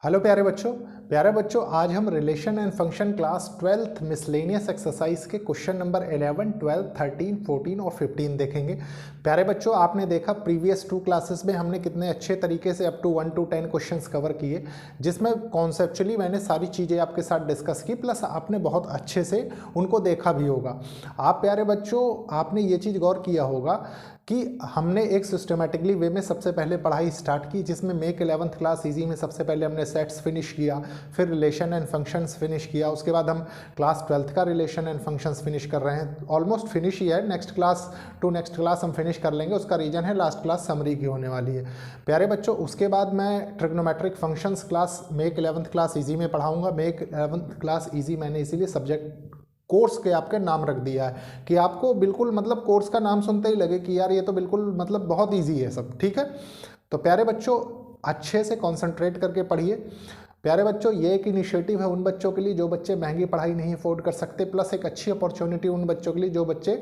Hello प्यारे बच्चों आज हम relation and function class 12th miscellaneous exercise के क्वेश्चन नंबर 11, 12, 13, 14 और 15 देखेंगे। प्यारे बच्चों आपने देखा प्रीवियस 2 क्लासेस में हमने कितने अच्छे तरीके से up to 1 to 10 questions cover किए, जिसमें कॉन्सेप्चुअली मैंने सारी चीज़ें आपके साथ डिस्कस की, प्लस आपने बहुत अच्छे से उनको देखा भी होगा। आप प्यारे बच्चों आपने ये चीज़ गौर किया होगा कि हमने एक सिस्टमेटिकली वे में सबसे पहले पढ़ाई स्टार्ट की, जिसमें मेक 11th क्लास इजी में सबसे पहले हमने सेट्स फिनिश किया, फिर रिलेशन एंड फंक्शंस फिनिश किया, उसके बाद हम क्लास 12th का रिलेशन एंड फंक्शंस फिनिश कर रहे हैं। ऑलमोस्ट फिनिश ही है, नेक्स्ट क्लास हम फिनिश कर लेंगे। उसका रीजन है लास्ट क्लास समरी की होने वाली है। प्यारे बच्चों उसके बाद मैं trigonometric functions class make 11th class easy में पढ़ाऊँगा। मेक 11th क्लास इजी मैंने इसीलिए सब्जेक्ट कोर्स के आपके नाम रख दिया है कि आपको बिल्कुल मतलब कोर्स का नाम सुनते ही लगे कि यार ये तो बिल्कुल मतलब बहुत इजी है सब, ठीक है। तो प्यारे बच्चों अच्छे से कंसंट्रेट करके पढ़िए। प्यारे बच्चों ये एक इनिशिएटिव है उन बच्चों के लिए जो बच्चे महंगी पढ़ाई नहीं अफोर्ड कर सकते, प्लस एक अच्छी अपॉर्चुनिटी उन बच्चों के लिए जो बच्चे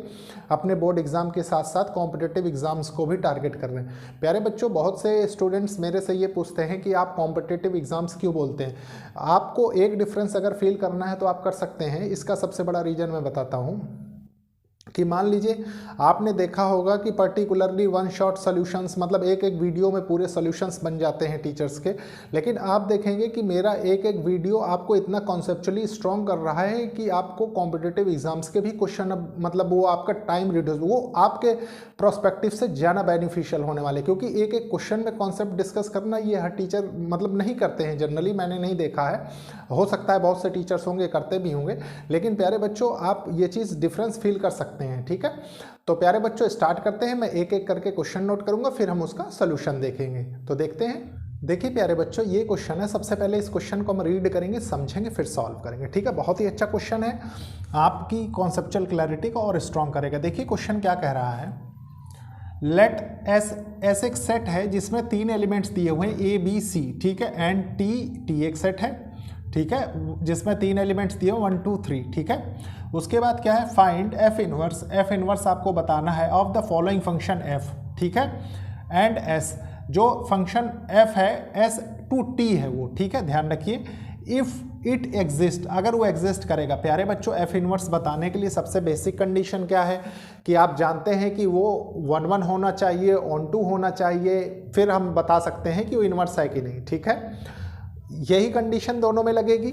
अपने बोर्ड एग्जाम के साथ साथ कॉम्पिटिटिव एग्जाम्स को भी टारगेट कर रहे हैं। प्यारे बच्चों बहुत से स्टूडेंट्स मेरे से ये पूछते हैं कि आप कॉम्पिटिटिव एग्जाम्स क्यों बोलते हैं। आपको एक डिफरेंस अगर फील करना है तो आप कर सकते हैं। इसका सबसे बड़ा रीज़न मैं बताता हूँ कि मान लीजिए आपने देखा होगा कि पर्टिकुलरली वन शॉट सॉल्यूशंस, मतलब एक एक वीडियो में पूरे सॉल्यूशंस बन जाते हैं टीचर्स के, लेकिन आप देखेंगे कि मेरा एक एक वीडियो आपको इतना कॉन्सेप्चुअली स्ट्रॉन्ग कर रहा है कि आपको कॉम्पिटिटिव एग्जाम्स के भी क्वेश्चन अब मतलब वो आपका टाइम रिड्यूस, वो आपके प्रोस्पेक्टिव से ज़्यादा बेनिफिशियल होने वाले, क्योंकि एक एक क्वेश्चन में कॉन्सेप्ट डिस्कस करना ये हर टीचर मतलब नहीं करते हैं जनरली, मैंने नहीं देखा है। हो सकता है बहुत से टीचर्स होंगे करते भी होंगे, लेकिन प्यारे बच्चों आप ये चीज़ डिफरेंस फील कर सकते हैं, ठीक है। तो प्यारे बच्चों स्टार्ट करते हैं। मैं एक एक करके क्वेश्चन नोट करूंगा, फिर हम उसका सोल्यूशन देखेंगे। तो देखते हैं। देखिए प्यारे बच्चों ये क्वेश्चन है, सबसे पहले इस क्वेश्चन को हम रीड करेंगे, समझेंगे, फिर सॉल्व करेंगे, ठीक है। बहुत ही अच्छा क्वेश्चन है, आपकी कॉन्सेप्चुअल क्लैरिटी को और स्ट्रॉन्ग करेगा। देखिए क्वेश्चन क्या कह रहा है। लेट एस एक सेट है जिसमें 3 एलिमेंट्स दिए हुए हैं ए बी सी, ठीक है, एंड टी एक सेट है, ठीक है, जिसमें 3 एलिमेंट्स दिए 1 2 3, ठीक है। उसके बाद क्या है, फाइंड एफ इनवर्स आपको बताना है of the following function F, ठीक है, एंड एस, जो फंक्शन एफ है एस टू टी है वो, ठीक है, ध्यान रखिए। इफ इट एग्जिस्ट, अगर वो एग्जिस्ट करेगा। प्यारे बच्चों एफ इनवर्स बताने के लिए सबसे बेसिक कंडीशन क्या है कि आप जानते हैं कि वो 1 1 होना चाहिए, ऑन 2 होना चाहिए, फिर हम बता सकते हैं कि वो इनवर्स है कि नहीं, ठीक है। यही कंडीशन दोनों में लगेगी।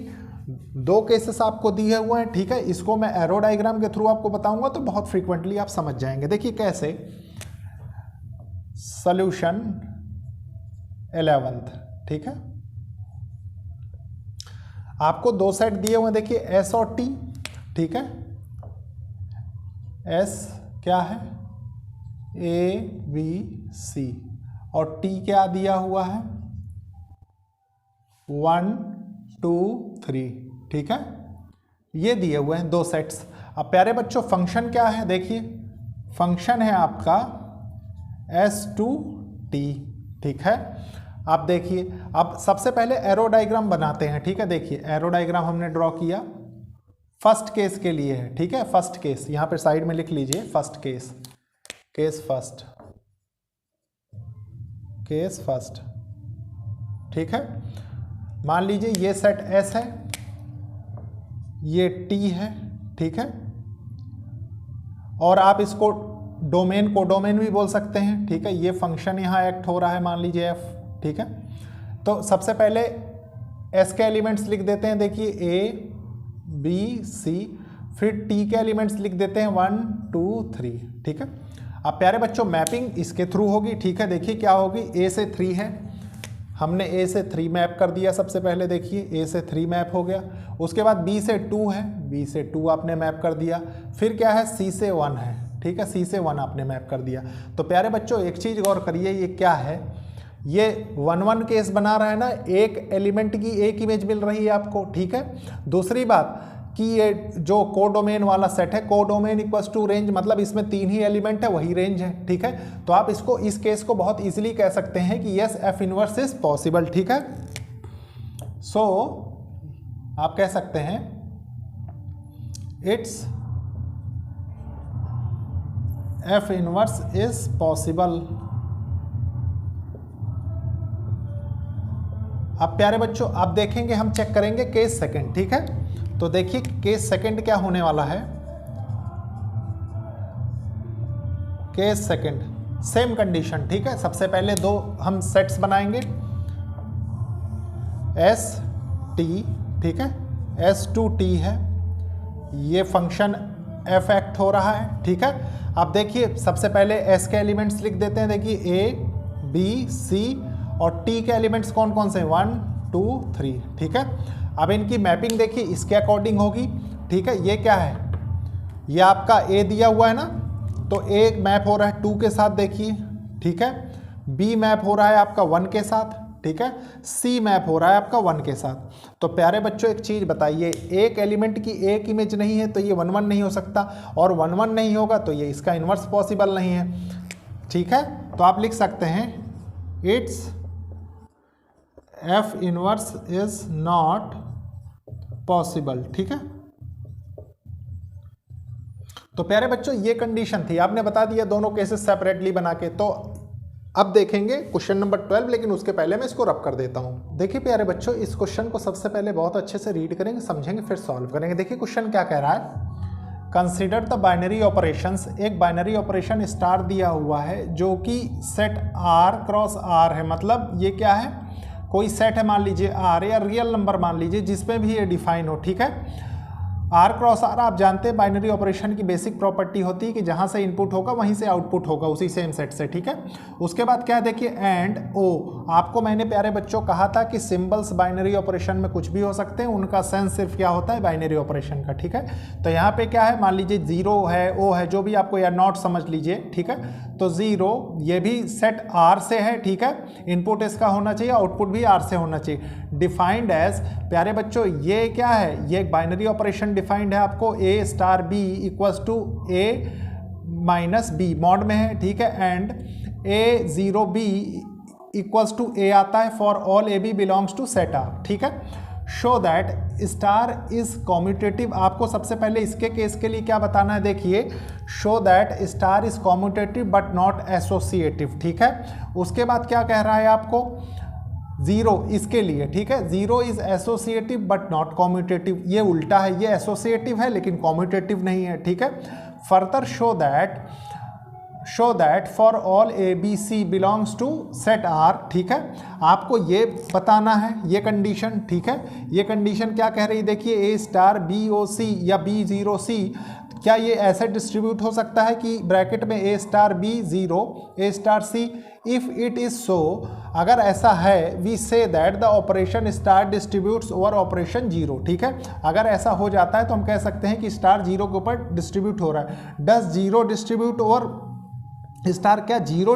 2 केसेस आपको दिए हुए हैं, ठीक है। इसको मैं एरो डायग्राम के थ्रू आपको बताऊंगा तो बहुत फ्रीक्वेंटली आप समझ जाएंगे। देखिए कैसे, सॉल्यूशन 11th, ठीक है। आपको 2 सेट दिए हुए हैं, देखिए एस और टी, ठीक है। एस क्या है, ए बी सी, और टी क्या दिया हुआ है 1 2 3, ठीक है। ये दिए हुए हैं 2 सेट्स। अब प्यारे बच्चों फंक्शन क्या है, देखिए फंक्शन है आपका S2T, ठीक है। आप देखिए, अब सबसे पहले एरो डायग्राम बनाते हैं, ठीक है। देखिए एरो डायग्राम हमने ड्रॉ किया, फर्स्ट केस के लिए है, ठीक है। फर्स्ट केस यहां पे साइड में लिख लीजिए, फर्स्ट केस फर्स्ट, ठीक है। मान लीजिए ये सेट S है, ये T है, ठीक है, और आप इसको डोमेन को डोमेन भी बोल सकते हैं, ठीक है। ये फंक्शन यहाँ एक्ट हो रहा है, मान लीजिए F, ठीक है। तो सबसे पहले S के एलिमेंट्स लिख देते हैं, देखिए A B C, फिर T के एलिमेंट्स लिख देते हैं 1 2 3, ठीक है। अब प्यारे बच्चों मैपिंग इसके थ्रू होगी, ठीक है। देखिए क्या होगी, A से 3 है, हमने A से 3 मैप कर दिया सबसे पहले, देखिए A से 3 मैप हो गया। उसके बाद B से 2 है, B से 2 आपने मैप कर दिया। फिर क्या है, C से 1 है, ठीक है, C से 1 आपने मैप कर दिया। तो प्यारे बच्चों एक चीज़ गौर करिए, ये क्या है, ये 1 1 केस बना रहा है ना, एक एलिमेंट की एक इमेज मिल रही है आपको, ठीक है। दूसरी बात कि ये जो कोडोमेन वाला सेट है, कोडोमेन इक्वल्स टू रेंज, मतलब इसमें 3 ही एलिमेंट है, वही रेंज है, ठीक है। तो आप इसको इस केस को बहुत इजीली कह सकते हैं कि yes F inverse is possible, ठीक है। सो आप कह सकते हैं it's F inverse is possible, अब प्यारे बच्चों आप देखेंगे, हम चेक करेंगे केस सेकंड, ठीक है। तो देखिए केस सेकंड क्या होने वाला है। केस सेकंड सेम कंडीशन, ठीक है। सबसे पहले दो हम सेट्स बनाएंगे, एस टी, ठीक है, S2T है, ये फंक्शन एफ एक्ट हो रहा है, ठीक है। अब देखिए सबसे पहले एस के एलिमेंट्स लिख देते हैं, देखिए ए बी सी, और टी के एलिमेंट्स कौन कौन से हैं, 1 2 3, ठीक है। अब इनकी मैपिंग देखिए इसके अकॉर्डिंग होगी, ठीक है। ये क्या है, ये आपका ए दिया हुआ है ना, तो ए मैप हो रहा है 2 के साथ देखिए, ठीक है। बी मैप हो रहा है आपका 1 के साथ, ठीक है। सी मैप हो रहा है आपका 1 के साथ। तो प्यारे बच्चों एक चीज़ बताइए, एक एलिमेंट की एक इमेज नहीं है तो ये 1 1 नहीं हो सकता, और 1 1 नहीं होगा तो ये इसका इन्वर्स पॉसिबल नहीं है, ठीक है। तो आप लिख सकते हैं it's F inverse is not possible, ठीक है। तो प्यारे बच्चों ये कंडीशन थी, आपने बता दिया दोनों केसेस सेपरेटली बना के। तो अब देखेंगे क्वेश्चन नंबर 12, लेकिन उसके पहले मैं इसको रब कर देता हूं। देखिए प्यारे बच्चों इस क्वेश्चन को सबसे पहले बहुत अच्छे से रीड करेंगे, समझेंगे, फिर सॉल्व करेंगे। देखिए क्वेश्चन क्या कह रहा है, कंसीडर द बाइनरी ऑपरेशंस। एक बाइनरी ऑपरेशन स्टार दिया हुआ है जो कि सेट आर क्रॉस आर है, मतलब ये क्या है, कोई सेट है मान लीजिए आर, या रियल नंबर मान लीजिए जिसमें भी ये डिफाइन हो, ठीक है। आर क्रॉस आर आप जानते हैं बाइनरी ऑपरेशन की बेसिक प्रॉपर्टी होती है कि जहां से इनपुट होगा वहीं से आउटपुट होगा उसी सेम सेट से, ठीक है। उसके बाद क्या देखिए एंड ओ, आपको मैंने प्यारे बच्चों कहा था कि सिंबल्स बाइनरी ऑपरेशन में कुछ भी हो सकते हैं, उनका सेंस सिर्फ क्या होता है बाइनरी ऑपरेशन का, ठीक है। तो यहाँ पे क्या है, मान लीजिए 0 है, ओ है, जो भी आपको, या नॉट समझ लीजिए, ठीक है। तो 0 ये भी सेट आर से है, ठीक है। इनपुट इसका होना चाहिए, आउटपुट भी आर से होना चाहिए। डिफाइंड एज, प्यारे बच्चों ये क्या है, ये एक बाइनरी ऑपरेशन डिफाइंड है आपको, A star B equals to A minus B mod में है, ठीक है। And A 0 B equals to A आता है for all A B belongs to set R, ठीक है। Show that star is commutative, आपको सबसे पहले इसके केस के लिए क्या बताना है, देखिए show that star is commutative but not associative, ठीक है। उसके बाद क्या कह रहा है आपको, 0 इसके लिए, ठीक है, 0 is associative but not commutative, ये उल्टा है, ये एसोसिएटिव है लेकिन कॉम्यूटेटिव नहीं है, ठीक है। Further show that for all A B C belongs to set R, ठीक है। आपको ये बताना है ये कंडीशन, ठीक है। ये कंडीशन क्या कह रही है, देखिए ए स्टार बी ओ सी या बी 0 सी, क्या ये ऐसे डिस्ट्रीब्यूट हो सकता है कि ब्रैकेट में A star B 0 A star C, if it is so, अगर ऐसा है, we say that the operation star distributes over operation 0, ठीक है। अगर ऐसा हो जाता है तो हम कह सकते हैं कि स्टार 0 के ऊपर डिस्ट्रीब्यूट हो रहा है। डज 0 डिस्ट्रीब्यूट ओवर स्टार, क्या 0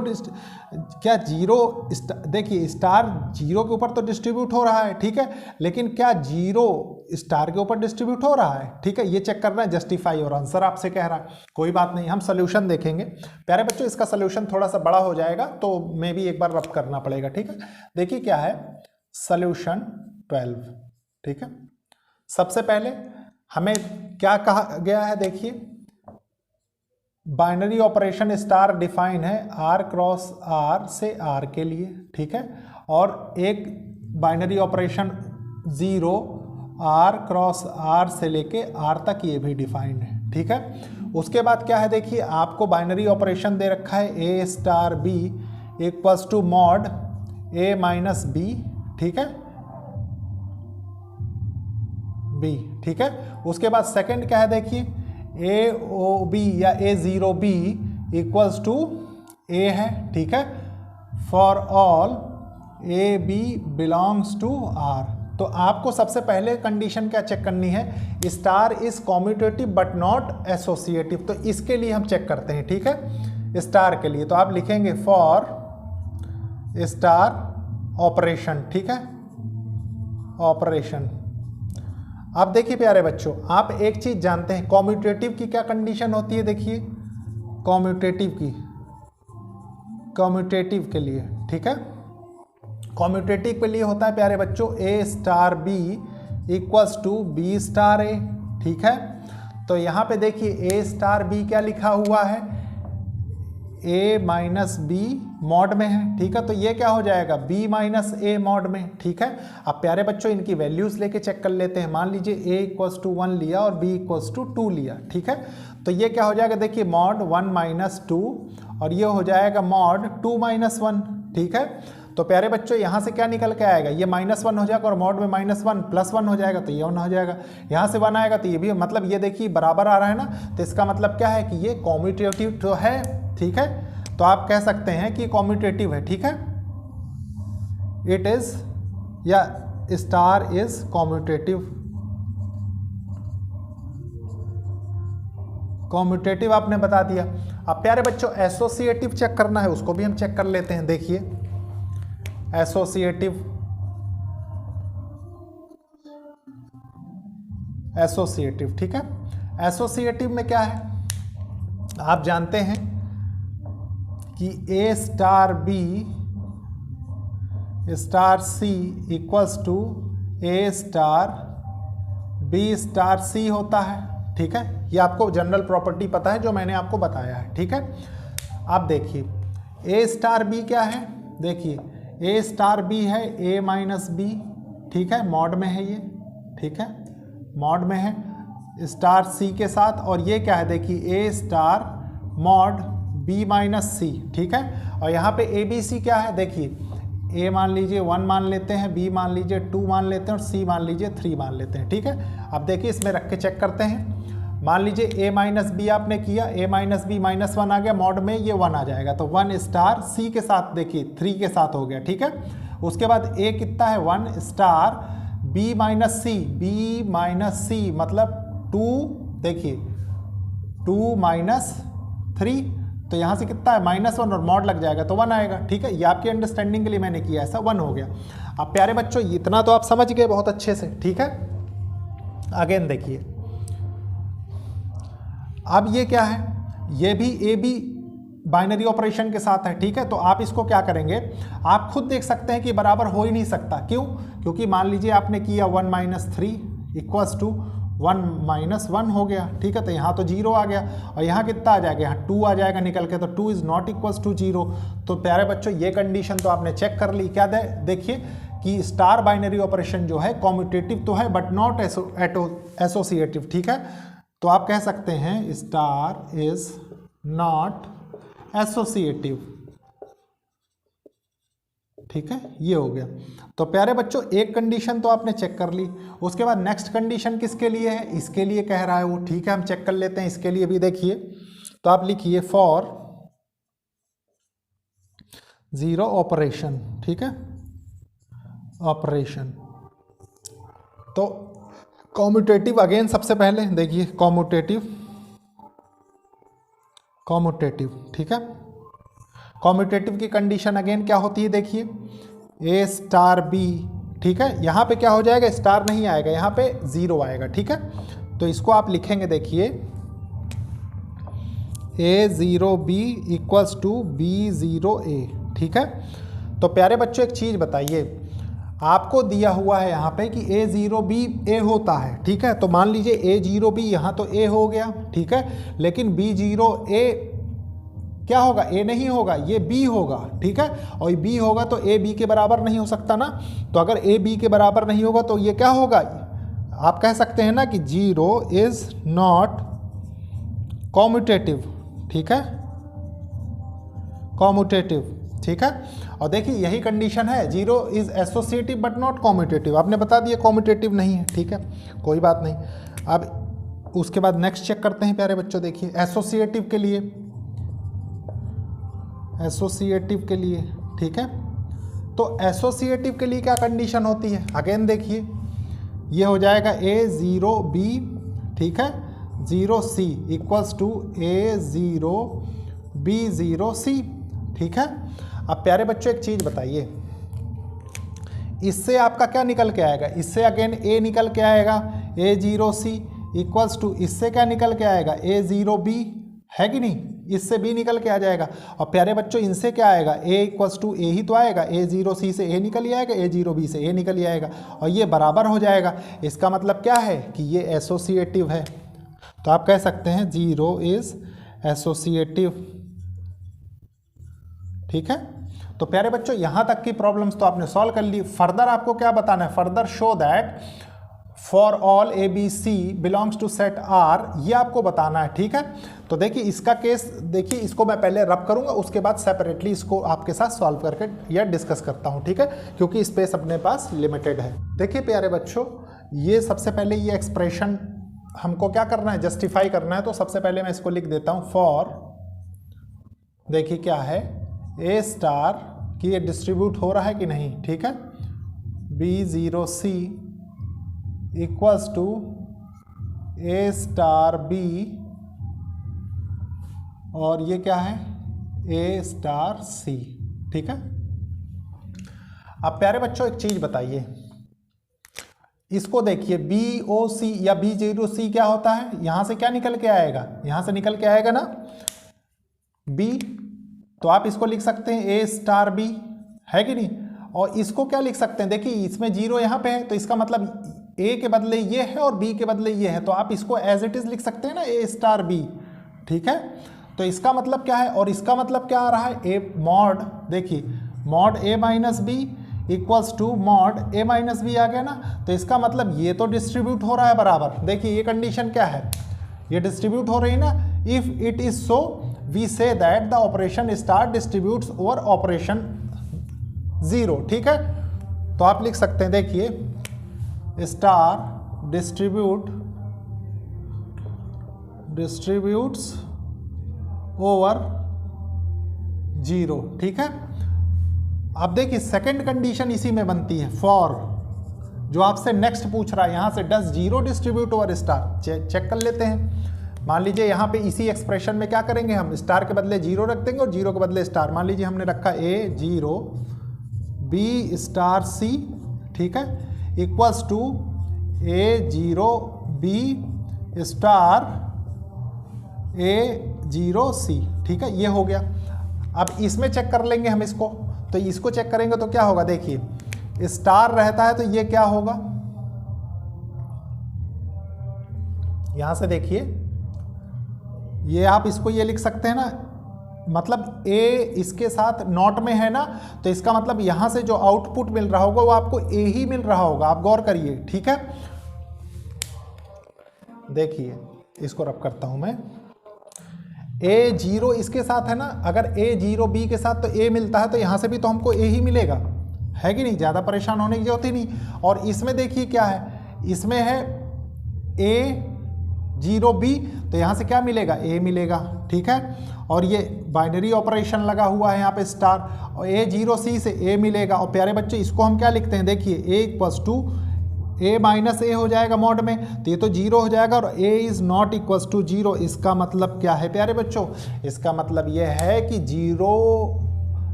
देखिए स्टार 0 के ऊपर तो डिस्ट्रीब्यूट हो रहा है, ठीक है, लेकिन क्या 0 स्टार के ऊपर डिस्ट्रीब्यूट हो रहा है, ठीक है। ये चेक करना है, जस्टिफाई और आंसर आपसे कह रहा है, कोई बात नहीं, हम सोल्यूशन देखेंगे। प्यारे बच्चों इसका सोल्यूशन थोड़ा सा बड़ा हो जाएगा तो मे भी एक बार रब करना पड़ेगा, ठीक है। देखिए क्या है सोल्यूशन 12, ठीक है। सबसे पहले हमें क्या कहा गया है, देखिए बाइनरी ऑपरेशन स्टार डिफाइन है आर क्रॉस आर से आर के लिए, ठीक है। और एक binary operation 0 R cross R से लेके आर तक ये भी डिफाइंड है, ठीक है। उसके बाद क्या है, देखिए आपको बाइनरी ऑपरेशन दे रखा है A star B equals to mod A minus B, ठीक है, बी, ठीक है। उसके बाद सेकंड क्या है, देखिए ए ओ बी या A 0 B equals to A है, ठीक है, for all A B belongs to R. तो आपको सबसे पहले कंडीशन क्या चेक करनी है, star is commutative but not associative, तो इसके लिए हम चेक करते हैं, ठीक है। स्टार के लिए तो आप लिखेंगे फॉर स्टार ऑपरेशन, ठीक है, ऑपरेशन। अब देखिए प्यारे बच्चों आप एक चीज जानते हैं, कॉम्यूटेटिव की क्या कंडीशन होती है, देखिए कॉम्यूटेटिव के लिए, ठीक है, कॉम्यूटेटिव के लिए होता है प्यारे बच्चों A star B equals to B star ए, ठीक है। तो यहाँ पे देखिए ए स्टार बी क्या लिखा हुआ है, ए माइनस बी मॉड में है, ठीक है। तो ये क्या हो जाएगा, बी माइनस ए मॉड में, ठीक है। अब प्यारे बच्चों इनकी वैल्यूज लेके चेक कर लेते हैं। मान लीजिए ए इक्वल्स टू 1 लिया और बी इक्वल्स टू 2 लिया, ठीक है। तो ये क्या हो जाएगा, देखिए मॉड 1 माइनस 2 और ये हो जाएगा मॉड 2 माइनस 1, ठीक है। तो प्यारे बच्चों यहाँ से क्या निकल के आएगा, ये -1 हो जाएगा और मॉड में -1 प्लस 1 हो जाएगा तो ये 1 हो जाएगा। यहाँ से 1 आएगा तो ये भी, मतलब ये देखिए बराबर आ रहा है ना, तो इसका मतलब क्या है कि ये कॉम्यूटेटिव तो है, ठीक है। तो आप कह सकते हैं कि कॉम्यूटेटिव है, ठीक है। इट इज या स्टार इज कॉम्यूटेटिव। कॉम्यूटेटिव आपने बता दिया। अब प्यारे बच्चों एसोसिएटिव चेक करना है, उसको भी हम चेक कर लेते हैं। देखिए एसोसिएटिव, एसोसिएटिव, ठीक है। एसोसिएटिव में क्या है, आप जानते हैं कि A star B star C equals to A star B star C होता है, ठीक है। ये आपको जनरल प्रॉपर्टी पता है जो मैंने आपको बताया है, ठीक है। अब देखिए ए स्टार बी क्या है, देखिए ए स्टार बी है ए माइनस बी, ठीक है, मॉड में है ये, ठीक है, मॉड में है स्टार सी के साथ। और ये क्या है, देखिए a star mod B minus सी, ठीक है। और यहाँ पे ए बी सी क्या है, देखिए ए मान लीजिए 1 मान लेते हैं, बी मान लीजिए 2 मान लेते हैं और सी मान लीजिए 3 मान लेते हैं, ठीक है। अब देखिए इसमें रख के चेक करते हैं। मान लीजिए ए माइनस बी आपने किया, ए माइनस बी -1 आ गया, मॉड में ये 1 आ जाएगा तो 1 स्टार सी के साथ, देखिए 3 के साथ हो गया, ठीक है। उसके बाद ए कितना है 1 स्टार बी माइनस सी, बी माइनस सी मतलब 2, देखिए 2 माइनस 3, तो यहाँ से कितना है -1 और मॉड लग जाएगा तो 1 आएगा, ठीक है। ये आपकी अंडरस्टैंडिंग के लिए मैंने किया, ऐसा 1 हो गया। अब प्यारे बच्चों इतना तो आप समझ गए बहुत अच्छे से, ठीक है। अगेन देखिए अब ये क्या है, ये भी ए बी बाइनरी ऑपरेशन के साथ है, ठीक है। तो आप इसको क्या करेंगे, आप खुद देख सकते हैं कि बराबर हो ही नहीं सकता, क्यों, क्योंकि मान लीजिए आपने किया 1 माइनस 3 इक्वल्स टू 1 माइनस 1 हो गया, ठीक है। तो यहाँ तो 0 आ गया और यहाँ कितना आ जाएगा, यहाँ 2 आ जाएगा निकल के, तो 2 इज नॉट इक्वल्स टू 0। तो प्यारे बच्चों ये कंडीशन तो आपने चेक कर ली। क्या देखिए कि स्टार बाइनरी ऑपरेशन जो है कॉम्यूटेटिव तो है बट नॉट एसोसिएटिव, ठीक है। तो आप कह सकते हैं स्टार इज नॉट एसोसिएटिव, ठीक है, ये हो गया। तो प्यारे बच्चों एक कंडीशन तो आपने चेक कर ली, उसके बाद नेक्स्ट कंडीशन किसके लिए है, इसके लिए कह रहा है वो, ठीक है। हम चेक कर लेते हैं इसके लिए भी। देखिए तो आप लिखिए फॉर 0 ऑपरेशन, ठीक है, ऑपरेशन। तो कॉम्यूटेटिव अगेन सबसे पहले देखिए कॉम्यूटेटिव, कॉम्यूटेटिव, ठीक है। कॉम्यूटेटिव की कंडीशन अगेन क्या होती है, देखिए ए स्टार बी, ठीक है। यहाँ पे क्या हो जाएगा, स्टार नहीं आएगा, यहाँ पे 0 आएगा, ठीक है। तो इसको आप लिखेंगे, देखिए A0B इक्वल्स टू B0A, ठीक है। तो प्यारे बच्चों एक चीज़ बताइए, आपको दिया हुआ है यहाँ पे कि A0B A होता है, ठीक है। तो मान लीजिए A0B यहाँ तो A हो गया, ठीक है, लेकिन B0A क्या होगा, A नहीं होगा, ये B होगा, ठीक है। और B होगा तो A B के बराबर नहीं हो सकता ना। तो अगर A B के बराबर नहीं होगा तो ये क्या होगा, आप कह सकते हैं ना कि 0 इज नॉट कॉम्यूटेटिव, ठीक है, कॉम्यूटेटिव, ठीक है। और देखिए यही कंडीशन है, 0 is associative but not commutative, आपने बता दिया कॉम्यूटेटिव नहीं है, ठीक है, कोई बात नहीं। अब उसके बाद नेक्स्ट चेक करते हैं प्यारे बच्चों। देखिए एसोसिएटिव के लिए, एसोसिएटिव के लिए, ठीक है। तो एसोसिएटिव के लिए क्या कंडीशन होती है, अगेन देखिए ये हो जाएगा A0B, ठीक है, 0C इक्वल्स टू A0B0C, ठीक है। अब प्यारे बच्चों एक चीज़ बताइए, इससे आपका क्या निकल के आएगा, इससे अगेन A निकल के आएगा A0C इक्वल्स टू, इससे क्या निकल के आएगा A0B, है कि नहीं, इससे B निकल के आ जाएगा। और प्यारे बच्चों इनसे क्या आएगा, A इक्वल्स टू A ही तो आएगा, A0C से A निकल ही आएगा, A0B से A निकल ही आएगा और ये बराबर हो जाएगा। इसका मतलब क्या है कि ये एसोसिएटिव है। तो आप कह सकते हैं 0 इज एसोसिएटिव, ठीक है। तो प्यारे बच्चों यहाँ तक की प्रॉब्लम्स तो आपने सॉल्व कर ली। फर्दर आपको क्या बताना है, further show that for all A B C belongs to set R, ये आपको बताना है, ठीक है। तो देखिए इसका केस, देखिए इसको मैं पहले रब करूंगा, उसके बाद सेपरेटली इसको आपके साथ सॉल्व करके या डिस्कस करता हूं, ठीक है, क्योंकि स्पेस अपने पास लिमिटेड है। देखिए प्यारे बच्चों, ये सबसे पहले ये एक्सप्रेशन हमको क्या करना है, जस्टिफाई करना है। तो सबसे पहले मैं इसको लिख देता हूं फॉर, देखिए क्या है, ए स्टार कि ये डिस्ट्रीब्यूट हो रहा है कि नहीं, ठीक है, B0C equals to A star B, और ये क्या है, ए स्टार सी, ठीक है। अब प्यारे बच्चों एक चीज बताइए, इसको देखिए BOC या B0C क्या होता है, यहां से क्या निकल के आएगा, यहां से निकल के आएगा ना B, तो आप इसको लिख सकते हैं ए स्टार बी, है कि नहीं। और इसको क्या लिख सकते हैं, देखिए इसमें 0 यहाँ पे है, तो इसका मतलब ए के बदले ये है और बी के बदले ये है, तो आप इसको एज इट इज लिख सकते हैं ना, ए स्टार बी, ठीक है। तो इसका मतलब क्या है, और इसका मतलब क्या आ रहा है, ए मॉड, देखिए mod A minus B equals to mod A minus B आ गया ना। तो इसका मतलब ये तो डिस्ट्रीब्यूट हो रहा है बराबर, देखिए ये कंडीशन क्या है, ये डिस्ट्रीब्यूट हो रही है ना। If it is so we say that the operation star distributes over operation 0, ठीक है। तो आप लिख सकते हैं, देखिए स्टार डिस्ट्रीब्यूट्स ओवर 0, ठीक है। अब देखिए सेकंड कंडीशन इसी में बनती है, फॉर जो आपसे नेक्स्ट पूछ रहा है, यहां से does 0 distribute over star, check कर लेते हैं। मान लीजिए यहाँ पे इसी एक्सप्रेशन में क्या करेंगे, हम स्टार के बदले 0 रख देंगे और 0 के बदले स्टार। मान लीजिए हमने रखा A0 B स्टार C, ठीक है, equals to A0 B star A0C, ठीक है, ये हो गया। अब इसमें चेक कर लेंगे हम इसको, तो इसको चेक करेंगे तो क्या होगा, देखिए स्टार रहता है तो ये क्या होगा, यहां से देखिए ये आप इसको ये लिख सकते हैं ना, मतलब A इसके साथ नॉट में है ना, तो इसका मतलब यहां से जो आउटपुट मिल रहा होगा वो आपको A ही मिल रहा होगा, आप गौर करिए, ठीक है। देखिए इसको रब करता हूं मैं, A0 इसके साथ है ना, अगर A0 B के साथ तो A मिलता है, तो यहां से भी तो हमको A ही मिलेगा, है कि नहीं, ज़्यादा परेशान होने की जरूरत ही नहीं। और इसमें देखिए क्या है, इसमें है A0B, तो यहाँ से क्या मिलेगा, A मिलेगा, ठीक है। और ये बाइनरी ऑपरेशन लगा हुआ है यहाँ पे स्टार, और A0C से A मिलेगा। और प्यारे बच्चे इसको हम क्या लिखते हैं, देखिए A equals to A minus A हो जाएगा मॉड में, तो ये तो 0 हो जाएगा, और A is not equals to 0। इसका मतलब क्या है प्यारे बच्चों, इसका मतलब ये है कि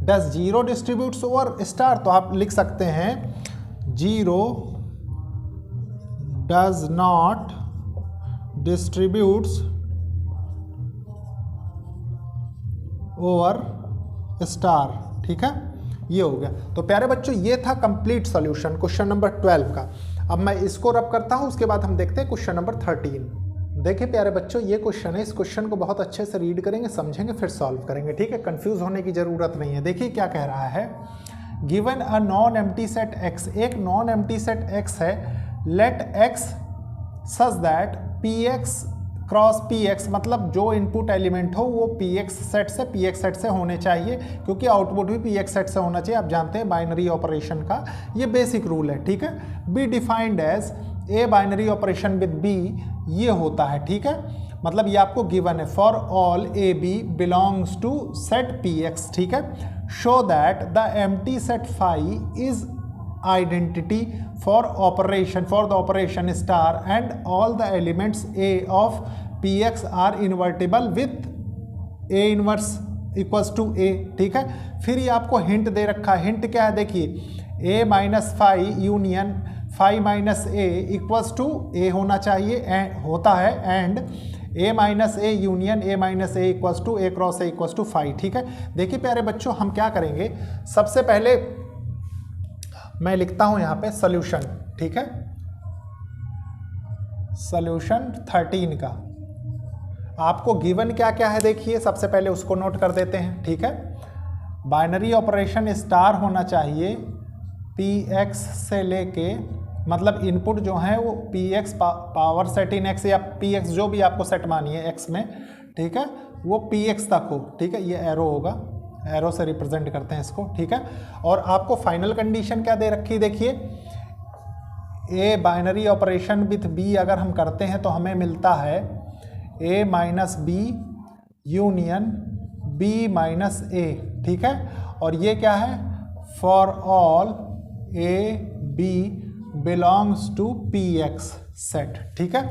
0 डिस्ट्रीब्यूट्स ओवर स्टार, तो आप लिख सकते हैं 0 does not distributes over star, ठीक है, ये हो गया। तो प्यारे बच्चों ये था कंप्लीट सॉल्यूशन क्वेश्चन नंबर 12 का। अब मैं इसको रब करता हूं, उसके बाद हम देखते हैं क्वेश्चन नंबर 13। देखिए प्यारे बच्चों ये क्वेश्चन है, इस क्वेश्चन को बहुत अच्छे से रीड करेंगे, समझेंगे, फिर सॉल्व करेंगे, ठीक है, कंफ्यूज होने की जरूरत नहीं है। देखिए क्या कह रहा है, given a non empty set x, एक नॉन एम्प्टी सेट x है, let x such that px cross px, मतलब जो इनपुट एलिमेंट हो वो px सेट से px सेट से होने चाहिए, क्योंकि आउटपुट भी px सेट से होना चाहिए। आप जानते हैं बाइनरी ऑपरेशन का ये बेसिक रूल है, ठीक है। B defined as a binary operation with b, ये होता है, ठीक है, मतलब ये आपको गिवन है, for all A B belongs to set px, ठीक है, show that the empty set phi is identity for the operation star and all the elements A of px are invertible with A inverse equals to A, ठीक है। फिर ये आपको hint दे रखा है, hint क्या है, देखिए A minus phi union phi minus A equals to A होना चाहिए, होता है, and A minus A union A minus A equals to A cross A equals to phi, ठीक है। देखिए प्यारे बच्चों हम क्या करेंगे, सबसे पहले मैं लिखता हूं यहां पे सॉल्यूशन, ठीक है, सॉल्यूशन 13 का। आपको गिवन क्या क्या है देखिए, सबसे पहले उसको नोट कर देते हैं, ठीक है। बाइनरी ऑपरेशन स्टार होना चाहिए px से लेके, मतलब इनपुट जो है वो px पावर सेट इन x या px जो भी आपको सेट मानिए x में, ठीक है, वो px तक हो, ठीक है। ये एरो होगा, एरो से रिप्रेजेंट करते हैं इसको, ठीक है। और आपको फाइनल कंडीशन क्या दे रखी, देखिए A binary operation with B अगर हम करते हैं तो हमें मिलता है a minus B union b minus A, ठीक है। और ये क्या है, for all a b belongs to px set, ठीक है।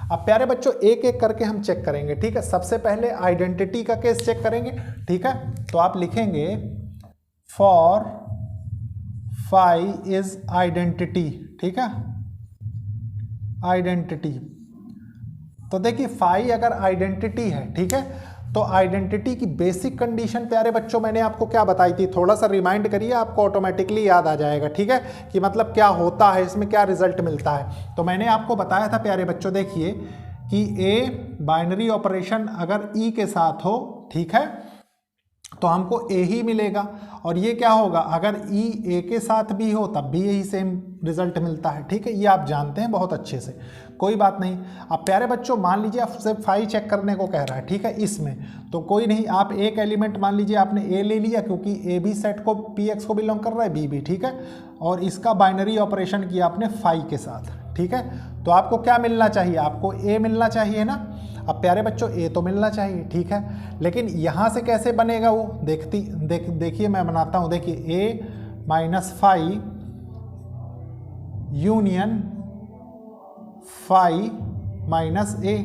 अब प्यारे बच्चों एक एक करके हम चेक करेंगे, ठीक है। सबसे पहले आइडेंटिटी का केस चेक करेंगे, ठीक है। तो आप लिखेंगे फॉर फाई इज आइडेंटिटी, ठीक है, आइडेंटिटी। तो देखिए फाई अगर आइडेंटिटी है, ठीक है, तो आइडेंटिटी की बेसिक कंडीशन प्यारे बच्चों मैंने आपको क्या बताई थी, थोड़ा सा रिमाइंड करिए, आपको ऑटोमेटिकली याद आ जाएगा, ठीक है, कि मतलब क्या होता है इसमें, क्या रिजल्ट मिलता है। तो मैंने आपको बताया था प्यारे बच्चों, देखिए कि ए बाइनरी ऑपरेशन अगर ई के साथ हो, ठीक है, तो हमको ए ही मिलेगा। और ये क्या होगा, अगर ई ए के साथ भी हो तब भी यही सेम रिजल्ट मिलता है, ठीक है। ये आप जानते हैं बहुत अच्छे से, कोई बात नहीं। अब प्यारे बच्चों मान लीजिए आपसे फाई चेक करने को कह रहा है, ठीक है, इसमें तो कोई नहीं, आप एक एलिमेंट मान लीजिए आपने ए ले लिया, क्योंकि ए भी सेट को पी एक्स को बिलोंग कर रहा है, बी भी, ठीक है, और इसका बाइनरी ऑपरेशन किया आपने फाई के साथ, ठीक है। तो आपको क्या मिलना चाहिए, आपको ए मिलना चाहिए ना। अब प्यारे बच्चों ए तो मिलना चाहिए, ठीक है, लेकिन यहाँ से कैसे बनेगा वो देखिए मैं बनाता हूँ। देखिए A minus phi union phi minus A,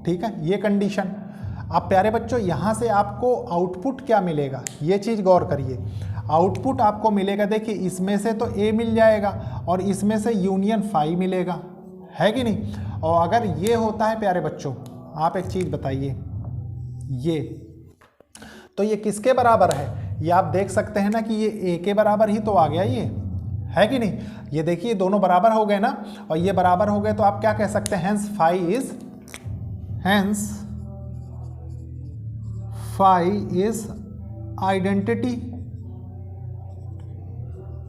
ठीक है, ये कंडीशन। अब प्यारे बच्चों यहाँ से आपको आउटपुट क्या मिलेगा, ये चीज़ गौर करिए। आउटपुट आपको मिलेगा, देखिए इसमें से तो ए मिल जाएगा और इसमें से यूनियन फाई मिलेगा, है कि नहीं। और अगर ये होता है प्यारे बच्चों, आप एक चीज़ बताइए, ये तो ये किसके बराबर है, ये आप देख सकते हैं ना कि ये ए के बराबर ही तो आ गया, ये है कि नहीं। ये देखिए दोनों बराबर हो गए ना, और ये बराबर हो गए तो आप क्या कह सकते हैं, हेंस फाई इज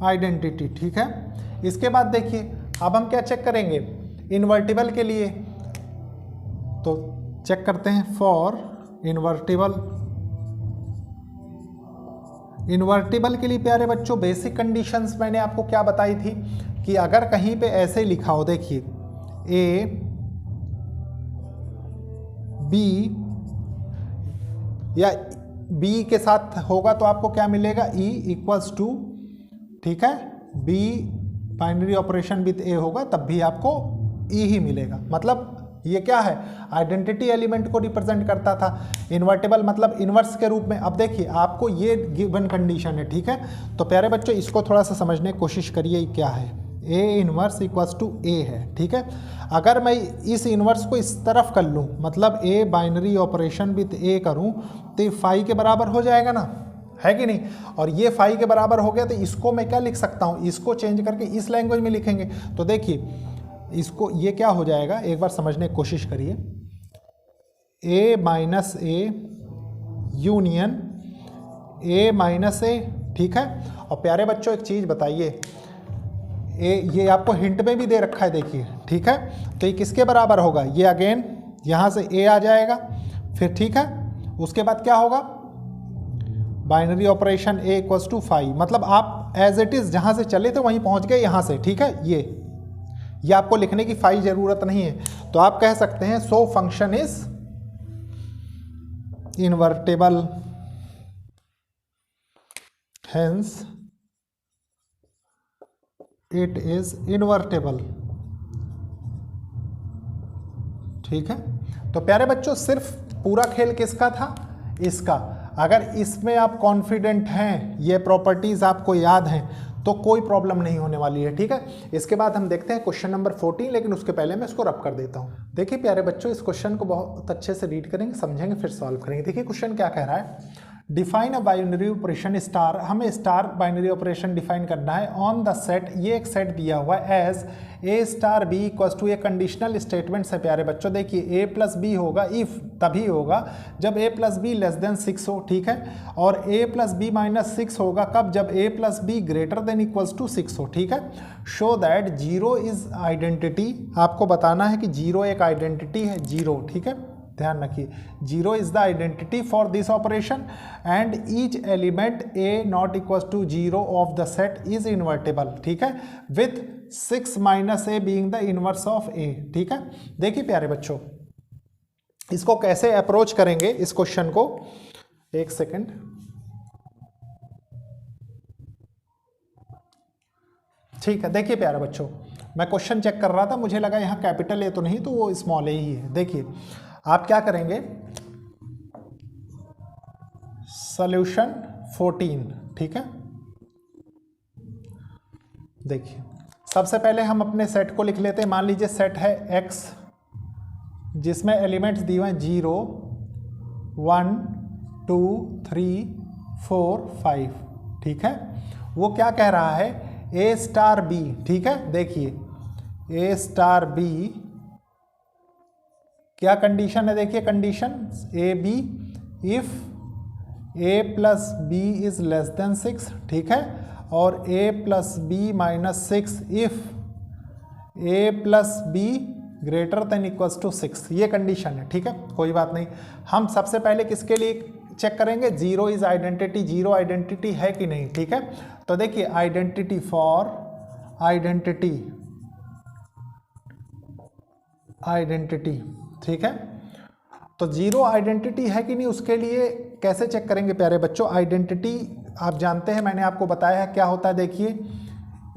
आइडेंटिटी, ठीक है। इसके बाद देखिए अब हम क्या चेक करेंगे, इन्वर्टिबल के लिए तो चेक करते हैं फॉर इन्वर्टिबल के लिए प्यारे बच्चों बेसिक कंडीशंस मैंने आपको क्या बताई थी, कि अगर कहीं पे ऐसे लिखा हो, देखिए ए बी या बी के साथ होगा तो आपको क्या मिलेगा, ई इक्वल्स टू, ठीक है, बी बाइनरी ऑपरेशन विथ ए होगा तब भी आपको ई ही मिलेगा। मतलब ये क्या है, आइडेंटिटी एलिमेंट को रिप्रेजेंट करता था। इन्वर्टिबल मतलब इन्वर्स के रूप में। अब देखिए आपको ये गिवन कंडीशन है, ठीक है। तो प्यारे बच्चों इसको थोड़ा सा समझने की कोशिश करिए, क्या है, A inverse equals to A है, ठीक है। अगर मैं इस इन्वर्स को इस तरफ कर लूँ, मतलब ए बाइनरी ऑपरेशन विथ ए करूँ, तो ये फाई के बराबर हो जाएगा ना, है कि नहीं। और ये फाई के बराबर हो गया तो इसको मैं क्या लिख सकता हूँ, इसको चेंज करके इस लैंग्वेज में लिखेंगे। तो देखिए इसको, ये क्या हो जाएगा, एक बार समझने की कोशिश करिए, A minus A union A minus A, ठीक है। और प्यारे बच्चों एक चीज़ बताइए, ये आपको हिंट में भी दे रखा है, देखिए, ठीक है। तो ये किसके बराबर होगा, ये अगेन यहाँ से ए आ जाएगा, फिर ठीक है, उसके बाद क्या होगा, binary operation A equals to phi, मतलब आप एज इट इज़ जहाँ से चले थे वहीं पहुँच गए यहाँ से, ठीक है। ये आपको लिखने की फाई ज़रूरत नहीं है। तो आप कह सकते हैं so function is invertible, hence it is invertible, ठीक है। तो प्यारे बच्चों सिर्फ पूरा खेल किसका था, इसका। अगर इसमें आप कॉन्फिडेंट हैं, ये प्रॉपर्टीज आपको याद हैं, तो कोई प्रॉब्लम नहीं होने वाली है, ठीक है। इसके बाद हम देखते हैं क्वेश्चन नंबर 14, लेकिन उसके पहले मैं इसको रब कर देता हूँ। देखिए प्यारे बच्चों इस क्वेश्चन को बहुत अच्छे से रीड करेंगे, समझेंगे, फिर सॉल्व करेंगे। देखिए क्वेश्चन क्या कह रहा है, define a binary operation star, हमें स्टार बाइनरी ऑपरेशन डिफाइन करना है ऑन द सेट, ये एक सेट दिया हुआ है as A star B equals to, ये कंडीशनल स्टेटमेंट्स है प्यारे बच्चों। देखिए ए प्लस बी होगा इफ तभी होगा जब A plus B less than 6 हो, ठीक है, और ए प्लस बी माइनस 6 होगा कब, जब A plus B greater than equals to 6 हो, ठीक है। Show that zero is identity, आपको बताना है कि जीरो एक आइडेंटिटी है, जीरो, ठीक है, ध्यान रखिए, zero is the identity for this operation and each element A not equal to zero of the set is invertible, ठीक है, with 6 minus A being the inverse of A, ठीक है। देखिए प्यारे बच्चों, इसको कैसे अप्रोच करेंगे इस क्वेश्चन को, एक सेकंड, ठीक है। देखिए प्यारे बच्चों, मैं क्वेश्चन चेक कर रहा था, मुझे लगा यहाँ कैपिटल ए तो नहीं, तो वो स्मॉल ए ही है। देखिए आप क्या करेंगे, सॉल्यूशन 14, ठीक है। देखिए सबसे पहले हम अपने सेट को लिख लेते हैं। मान लीजिए सेट है x जिसमें एलिमेंट्स दिए हुए हैं 0 1 2 3 4 5, ठीक है। वो क्या कह रहा है, a स्टार b, ठीक है। देखिए a स्टार b क्या कंडीशन है, देखिए condition a b if a plus b is less than 6, ठीक है, और a plus b minus 6 if a plus B greater than equals to 6, ये कंडीशन है, ठीक है। कोई बात नहीं, हम सबसे पहले किसके लिए चेक करेंगे, zero is identity, zero identity है कि नहीं, ठीक है। तो देखिए आइडेंटिटी फॉर आइडेंटिटी, ठीक है। तो जीरो आइडेंटिटी है कि नहीं, उसके लिए कैसे चेक करेंगे प्यारे बच्चों, आइडेंटिटी आप जानते हैं, मैंने आपको बताया है क्या होता है। देखिए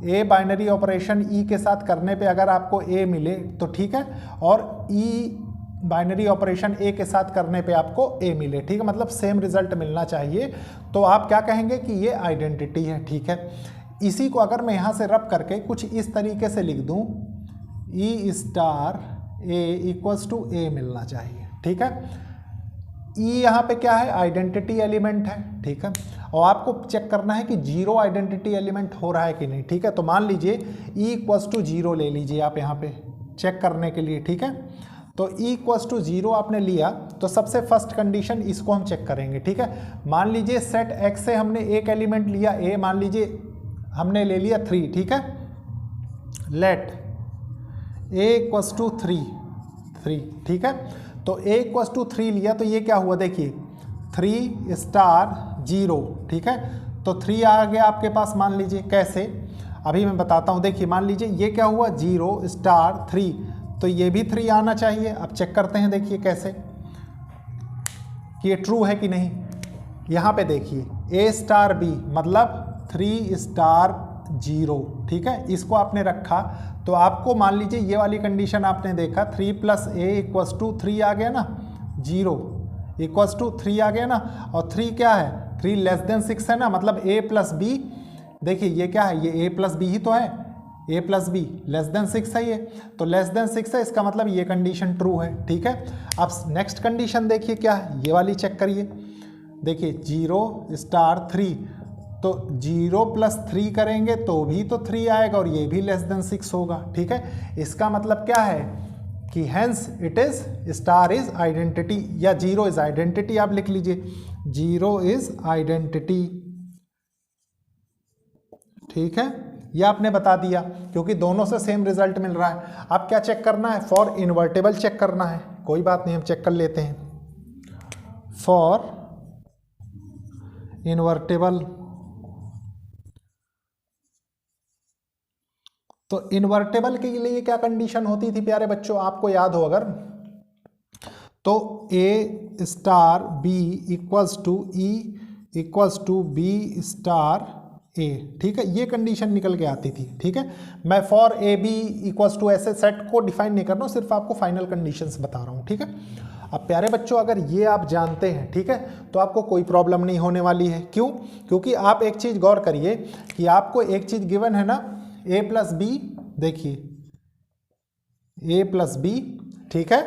ए बाइनरी ऑपरेशन ई के साथ करने पे अगर आपको ए मिले तो ठीक है, और ई बाइनरी ऑपरेशन ए के साथ करने पे आपको ए मिले, ठीक है, मतलब सेम रिजल्ट मिलना चाहिए, तो आप क्या कहेंगे कि ये आइडेंटिटी है, ठीक है। इसी को अगर मैं यहाँ से रब करके कुछ इस तरीके से लिख दूँ, ई स्टार ए इक्वल्स टू ए मिलना चाहिए, ठीक है। ई यहाँ पे क्या है, आइडेंटिटी एलिमेंट है, ठीक है, और आपको चेक करना है कि जीरो आइडेंटिटी एलिमेंट हो रहा है कि नहीं, ठीक है। तो मान लीजिए ई इक्वल्स टू जीरो ले लीजिए आप यहाँ पे चेक करने के लिए, ठीक है। तो ई इक्वल्स टू जीरो आपने लिया तो सबसे फर्स्ट कंडीशन इसको हम चेक करेंगे, ठीक है। मान लीजिए सेट एक्स से हमने एक एलिमेंट लिया ए, मान लीजिए हमने ले लिया 3, ठीक है। लेट ए इक्वल्स टू 3, ठीक है। तो ए इक्वल्स टू 3 लिया तो ये क्या हुआ, देखिए 3 स्टार 0, ठीक है। तो 3 आ गया आपके पास, मान लीजिए कैसे, अभी मैं बताता हूँ। देखिए मान लीजिए ये क्या हुआ, 0 स्टार 3, तो ये भी 3 आना चाहिए। अब चेक करते हैं, देखिए कैसे कि ये ट्रू है कि नहीं। यहाँ पे देखिए ए स्टार बी मतलब 3 स्टार 0, ठीक है, इसको आपने रखा तो आपको मान लीजिए ये वाली कंडीशन आपने देखा 3 प्लस ए इक्वल्स टू 3 आ गया ना, 0 इक्वल्स टू 3 आ गया ना, और 3 क्या है, 3 लेस देन 6 है ना, मतलब ए प्लस बी, देखिए ये क्या है, ये ए प्लस बी ही तो है, ए प्लस बी लेस देन 6 है ये, तो लेस देन 6 है, इसका मतलब ये कंडीशन ट्रू है, ठीक है। अब नेक्स्ट कंडीशन देखिए क्या है, ये वाली चेक करिए। देखिए 0 स्टार 3, तो 0 प्लस 3 करेंगे तो भी तो 3 आएगा, और ये भी लेस देन 6 होगा, ठीक है। इसका मतलब क्या है कि hence it is star is identity, या 0 इज आइडेंटिटी आप लिख लीजिए, 0 इज आइडेंटिटी, ठीक है। ये आपने बता दिया क्योंकि दोनों से सेम रिजल्ट मिल रहा है। अब क्या चेक करना है, फॉर इन्वर्टेबल चेक करना है, कोई बात नहीं हम चेक कर लेते हैं। फॉर इन्वर्टेबल, तो इन्वर्टेबल के लिए क्या कंडीशन होती थी प्यारे बच्चों, आपको याद हो अगर, तो a star B equals to e equals to B star ए, ठीक है, ये कंडीशन निकल के आती थी, ठीक है। मैं for A B equals to ऐसे सेट को डिफाइन नहीं कर रहा हूँ, सिर्फ आपको फाइनल कंडीशंस बता रहा हूँ, ठीक है। अब प्यारे बच्चों अगर ये आप जानते हैं, ठीक है, तो आपको कोई प्रॉब्लम नहीं होने वाली है। क्यों, क्योंकि आप एक चीज़ गौर करिए कि आपको एक चीज़ गिवन है ना, ए प्लस बी, देखिए ए प्लस बी, ठीक है,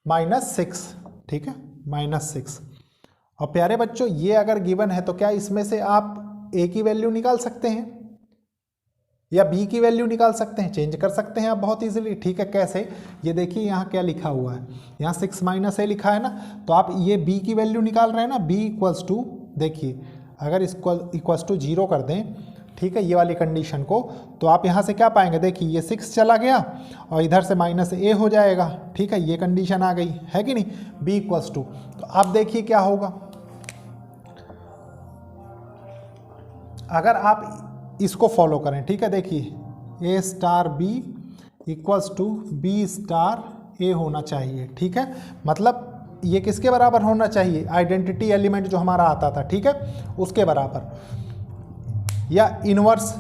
-6, ठीक है, -6, और प्यारे बच्चों ये अगर गिवन है तो क्या इसमें से आप ए की वैल्यू निकाल सकते हैं या बी की वैल्यू निकाल सकते हैं? चेंज कर सकते हैं आप बहुत इजीली। ठीक है, कैसे? ये देखिए यहाँ क्या लिखा हुआ है, यहाँ 6 माइनस ए लिखा है ना, तो आप ये बी की वैल्यू निकाल रहे हैं ना, बी इक्वल्स टू, देखिए अगर इक्वल्स टू 0 कर दें, ठीक है, ये वाली कंडीशन को, तो आप यहाँ से क्या पाएंगे? देखिए ये 6 चला गया और इधर से माइनस ए हो जाएगा। ठीक है, ये कंडीशन आ गई है कि नहीं, बी इक्वल्स टू। तो आप देखिए क्या होगा अगर आप इसको फॉलो करें। ठीक है, देखिए a star B equals to B star a होना चाहिए। ठीक है, मतलब ये किसके बराबर होना चाहिए? आइडेंटिटी एलिमेंट जो हमारा आता था, ठीक है, उसके बराबर, या इनवर्स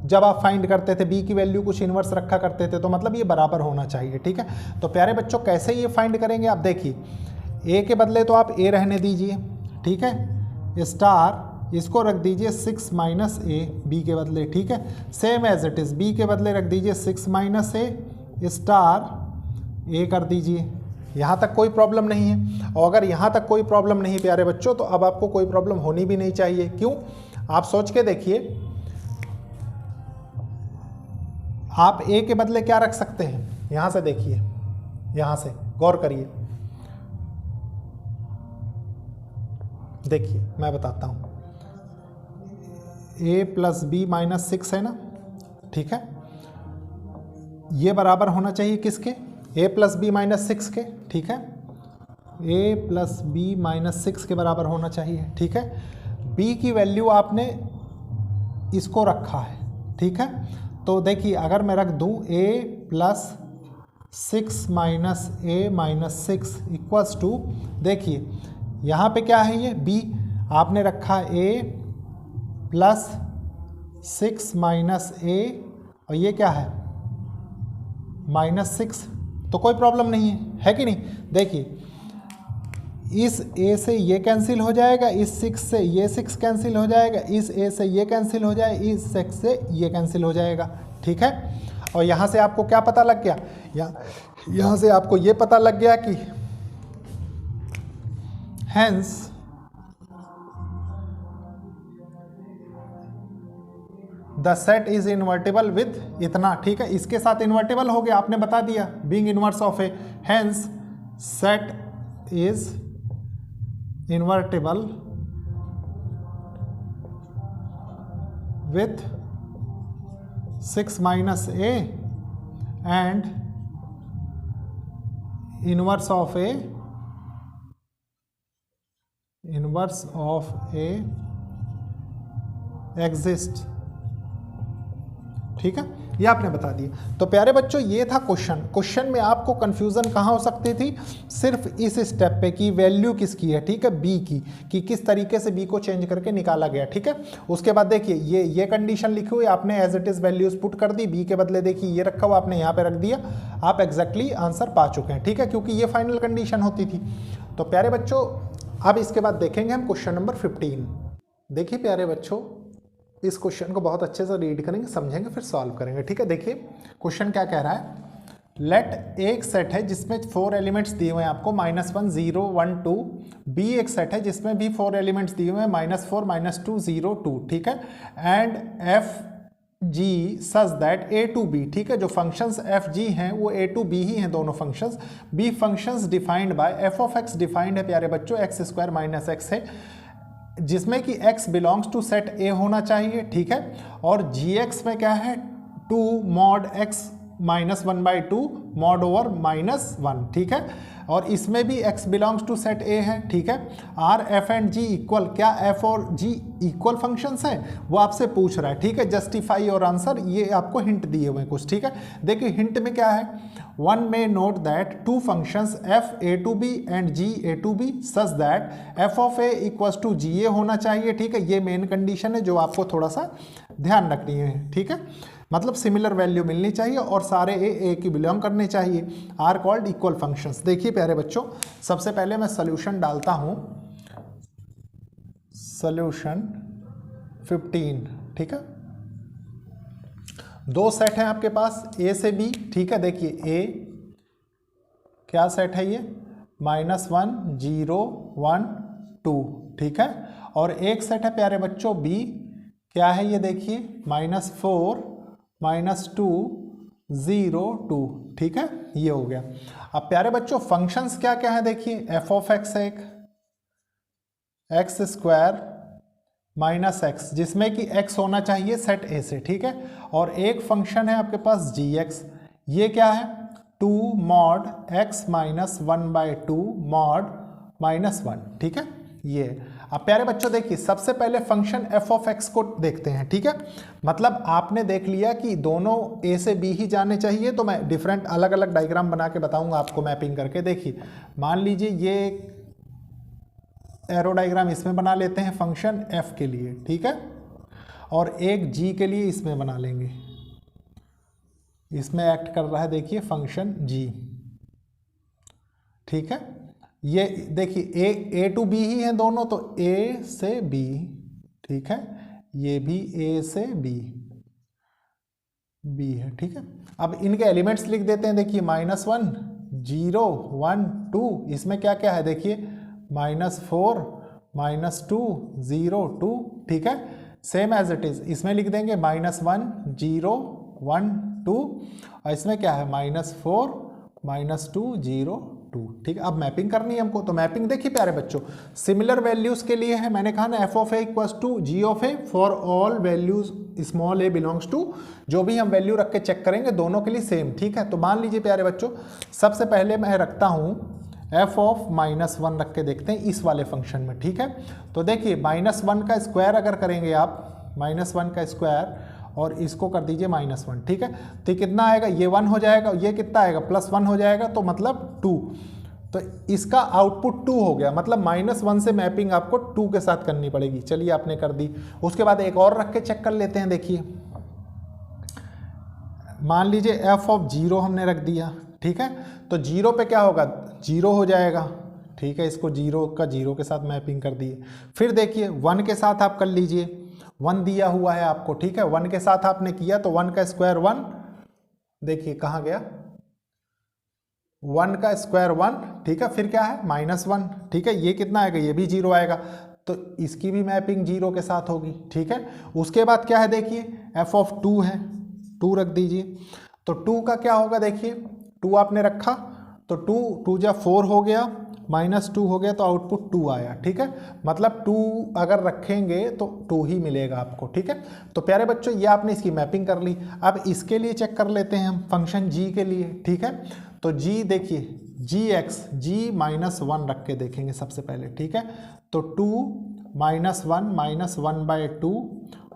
जब आप फाइंड करते थे बी की वैल्यू कुछ इनवर्स रखा करते थे, तो मतलब ये बराबर होना चाहिए। ठीक है, तो प्यारे बच्चों कैसे ये फाइंड करेंगे? आप देखिए ए के बदले तो आप ए रहने दीजिए, ठीक है, स्टार इसको रख दीजिए 6 माइनस ए बी के बदले। ठीक है, same as it is B के बदले रख दीजिए 6 माइनस ए स्टार ए कर दीजिए। यहाँ तक कोई प्रॉब्लम नहीं है, और अगर यहाँ तक कोई प्रॉब्लम नहीं प्यारे बच्चों, तो अब आपको कोई प्रॉब्लम होनी भी नहीं चाहिए। क्यों? आप सोच के देखिए, आप ए के बदले क्या रख सकते हैं? यहां से देखिए, यहां से गौर करिए, देखिए मैं बताता हूं, ए प्लस बी माइनस 6 है ना, ठीक है, ये बराबर होना चाहिए किसके? ए प्लस बी माइनस 6 के। ठीक है, ए प्लस बी माइनस 6 के बराबर होना चाहिए। ठीक है, बी की वैल्यू आपने इसको रखा है। ठीक है, तो देखिए अगर मैं रख दूं a plus 6 minus A minus 6 equals to, देखिए यहाँ पे क्या है, ये b आपने रखा a प्लस 6 माइनस ए, और ये क्या है माइनस 6, तो कोई प्रॉब्लम नहीं है कि नहीं? देखिए इस a से ये कैंसिल हो जाएगा, इस 6 से ये 6 कैंसिल हो जाएगा, इस a से ये कैंसिल हो जाएगा, इस 6 से ये कैंसिल हो जाएगा। ठीक है, और यहाँ से आपको क्या पता लग गया? यहाँ से आपको ये पता लग गया कि hence the set is invertible with इतना। ठीक है, इसके साथ इन्वर्टेबल हो गया, आपने बता दिया, being inverse of A, hence set is invertible with 6 minus a and inverse of a exists। ठीक है, ये आपने बता दिया। तो प्यारे बच्चों ये था क्वेश्चन में आपको कंफ्यूजन कहाँ हो सकती थी? सिर्फ इस स्टेप पे कि वैल्यू किसकी है, ठीक है, बी की, कि किस तरीके से बी को चेंज करके निकाला गया। ठीक है, उसके बाद देखिए ये कंडीशन लिखी हुई, आपने as it is values put कर दी, बी के बदले देखिए ये रखा हुआ आपने यहाँ पे रख दिया, आप एग्जैक्टली आंसर पा चुके हैं। ठीक है, क्योंकि ये फाइनल कंडीशन होती थी। तो प्यारे बच्चों अब इसके बाद देखेंगे हम क्वेश्चन नंबर 15। देखिए प्यारे बच्चों, इस क्वेश्चन को बहुत अच्छे से रीड करेंगे, समझेंगे, फिर सॉल्व करेंगे। ठीक है, देखिए क्वेश्चन क्या कह रहा है, लेट एक सेट है जिसमें 4 एलिमेंट्स दिए हुए हैं आपको, -1 0 1 2। बी एक सेट है जिसमें भी 4 एलिमेंट्स दिए हुए हैं, -4 -2 0 2। ठीक है, and F G such that A to B, ठीक है, जो फंक्शंस एफ जी हैं वो ए टू बी ही हैं दोनों functions. B functions defined by F of X, defined है प्यारे बच्चों x² - x है, जिसमें कि x belongs to set A होना चाहिए। ठीक है, और gx में क्या है, 2 mod x -1/2 mod ओवर -1। ठीक है, और इसमें भी x belongs to set A है। ठीक है, are F and G equal, क्या f और g इक्वल फंक्शंस हैं वो आपसे पूछ रहा है। ठीक है, जस्टिफाई और आंसर ये आपको हिंट दिए हुए हैं कुछ। ठीक है, देखिए हिंट में क्या है, वन में note that 2 functions f a to b and g a to b such that f of a equals to g a होना चाहिए। ठीक है, ये मेन कंडीशन है जो आपको थोड़ा सा ध्यान रखनी है। ठीक है, मतलब सिमिलर वैल्यू मिलनी चाहिए और सारे ए की बिलोंग करने चाहिए, आर कॉल्ड इक्वल फंक्शंस। देखिए प्यारे बच्चों, सबसे पहले मैं सोल्यूशन डालता हूं, सोल्यूशन 15। ठीक है, 2 सेट हैं आपके पास ए से बी। ठीक है, देखिए ए क्या सेट है, ये -1 0 1 2, ठीक है। और एक सेट है प्यारे बच्चों b, क्या है ये देखिए, -4 -2 0 2, ठीक है, ये हो गया। अब प्यारे बच्चों फंक्शंस क्या क्या है देखिए, f ऑफ x है एक, x स्क्वायर माइनस एक्स, जिसमें कि x होना चाहिए सेट A से, ठीक है। और एक फंक्शन है आपके पास gx, ये क्या है, 2 मॉड x माइनस 1/2 मॉड -1, ठीक है, ये। अब प्यारे बच्चों देखिए सबसे पहले फंक्शन f ऑफ x को देखते हैं, ठीक है। मतलब आपने देख लिया कि दोनों a से b ही जाने चाहिए, तो मैं डिफरेंट अलग अलग डायग्राम बना के बताऊंगा आपको मैपिंग करके। देखिए मान लीजिए ये एरो डायग्राम इसमें बना लेते हैं फंक्शन f के लिए, ठीक है, और एक g के लिए इसमें बना लेंगे, इसमें एक्ट कर रहा है देखिए फंक्शन g, ठीक है। ये देखिए a टू b ही हैं दोनों, तो a से b, ठीक है, ये भी a से b है, ठीक है। अब इनके एलिमेंट्स लिख देते हैं, देखिए -1 0 1 2, इसमें क्या क्या है देखिए, -4 -2 0 2, ठीक है, सेम एज इट इज इसमें लिख देंगे -1 0 1 2, और इसमें क्या है -4 -2 0 2, ठीक है। अब मैपिंग करनी है हमको, तो मैपिंग देखिए प्यारे बच्चों सिमिलर वैल्यूज के लिए है, मैंने कहा ना f of a equals to g of a for all values small a belongs to, जो भी हम वैल्यू रख के चेक करेंगे दोनों के लिए सेम, ठीक है। तो मान लीजिए प्यारे बच्चों सबसे पहले मैं रखता हूं f ऑफ -1 रख के देखते हैं इस वाले फंक्शन में, ठीक है। तो देखिए -1 का स्क्वायर अगर करेंगे आप, -1 का स्क्वायर और इसको कर दीजिए -1, ठीक है, तो कितना आएगा, ये 1 हो जाएगा, ये कितना आएगा +1 हो जाएगा, तो मतलब 2, तो इसका आउटपुट 2 हो गया, मतलब -1 से मैपिंग आपको 2 के साथ करनी पड़ेगी। चलिए आपने कर दी, उसके बाद एक और रख के चेक कर लेते हैं। देखिए मान लीजिए f ऑफ 0 हमने रख दिया, ठीक है, तो 0 पे क्या होगा, 0 हो जाएगा, ठीक है, इसको 0 का 0 के साथ मैपिंग कर दिए। फिर देखिए 1 के साथ आप कर लीजिए, 1 दिया हुआ है आपको, ठीक है, 1 के साथ आपने किया तो 1 का स्क्वायर 1, देखिए कहाँ गया, 1 का स्क्वायर 1, ठीक है, फिर क्या है -1, ठीक है, ये कितना आएगा, ये भी 0 आएगा, तो इसकी भी मैपिंग 0 के साथ होगी, ठीक है। उसके बाद क्या है देखिए f ऑफ 2 है, 2 रख दीजिए, तो 2 का क्या होगा देखिए, 2 आपने रखा तो 2 जा 4 हो गया, -2 हो गया, तो आउटपुट 2 आया, ठीक है, मतलब 2 अगर रखेंगे तो 2 ही मिलेगा आपको, ठीक है। तो प्यारे बच्चों ये आपने इसकी मैपिंग कर ली। अब इसके लिए चेक कर लेते हैं हम फंक्शन g के लिए, ठीक है। तो g देखिए gx, g -1 रख के देखेंगे सबसे पहले, ठीक है, तो 2 -1 -1/2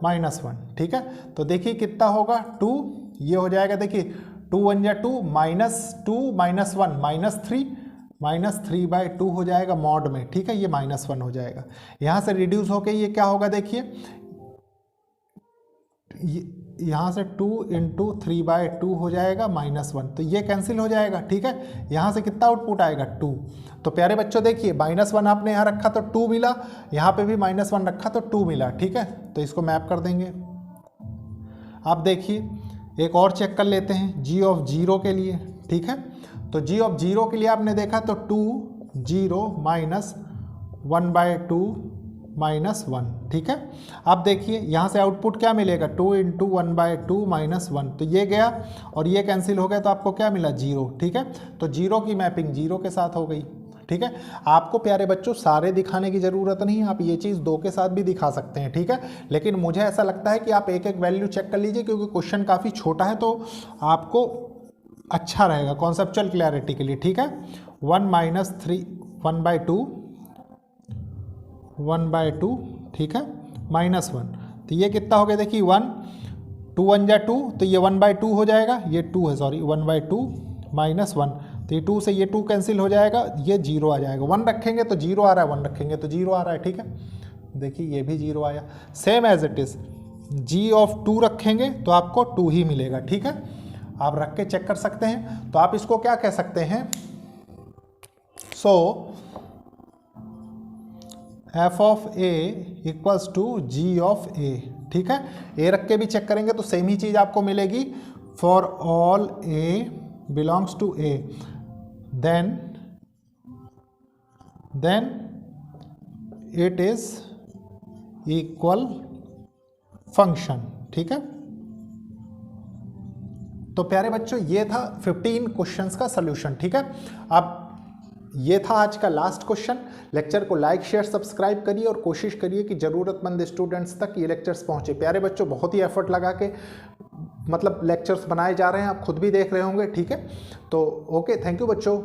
-1, ठीक है, तो देखिए कितना होगा 2, ये हो जाएगा देखिए 2 1 जा 2 -2 -1 -3 हो जाएगा मॉड में, ठीक है, ये -1 हो जाएगा, यहाँ से रिड्यूस होके ये क्या होगा देखिए, यहाँ से 2 × 3/2 हो जाएगा -1, तो ये कैंसिल हो जाएगा, ठीक है। यहाँ से कितना आउटपुट आएगा 2, तो प्यारे बच्चों देखिए -1 आपने यहाँ रखा तो 2 मिला, यहाँ पे भी -1 रखा तो 2 मिला, ठीक है, तो इसको मैप कर देंगे। आप देखिए एक और चेक कर लेते हैं g ऑफ 0 के लिए, ठीक है, तो g ऑफ 0 के लिए आपने देखा तो 2 0 -1/2 -1, ठीक है। अब देखिए यहाँ से आउटपुट क्या मिलेगा, 2 × 1/2 -1, तो ये गया और ये कैंसिल हो गया, तो आपको क्या मिला 0, ठीक है, तो 0 की मैपिंग 0 के साथ हो गई, ठीक है। आपको प्यारे बच्चों सारे दिखाने की ज़रूरत नहीं है, आप ये चीज़ 2 के साथ भी दिखा सकते हैं, ठीक है, लेकिन मुझे ऐसा लगता है कि आप एक एक वैल्यू चेक कर लीजिए, क्योंकि क्वेश्चन काफ़ी छोटा है, तो आपको अच्छा रहेगा कॉन्सेप्चुअल क्लैरिटी के लिए, ठीक है। 1 -3 1/2, ठीक है, -1, तो ये कितना हो गया देखिए 1 2 1 जा 2, तो ये 1/2 हो जाएगा, ये 2 है सॉरी, 1/2 -1, तो ये 2 से ये 2 कैंसिल हो जाएगा, ये 0 आ जाएगा, 1 रखेंगे तो 0 आ रहा है, 1 रखेंगे तो 0 आ रहा है, ठीक है, देखिए ये भी 0 आया, same as it is g of 2 रखेंगे तो आपको 2 ही मिलेगा, ठीक है, आप रख के चेक कर सकते हैं। तो आप इसको क्या कह सकते हैं, so f of a equals to g of a, ठीक है, a रख के भी चेक करेंगे तो सेम ही चीज़ आपको मिलेगी, for all a belongs to a, then it is equal function. ठीक है, तो प्यारे बच्चों ये था 15 क्वेश्चंस का सॉल्यूशन। ठीक है, अब ये था आज का लास्ट क्वेश्चन। लेक्चर को लाइक शेयर सब्सक्राइब करिए और कोशिश करिए कि ज़रूरतमंद स्टूडेंट्स तक ये लेक्चर्स पहुंचे। प्यारे बच्चों बहुत ही एफर्ट लगा के मतलब लेक्चर्स बनाए जा रहे हैं, आप खुद भी देख रहे होंगे। ठीक है, तो ओके, थैंक यू बच्चों।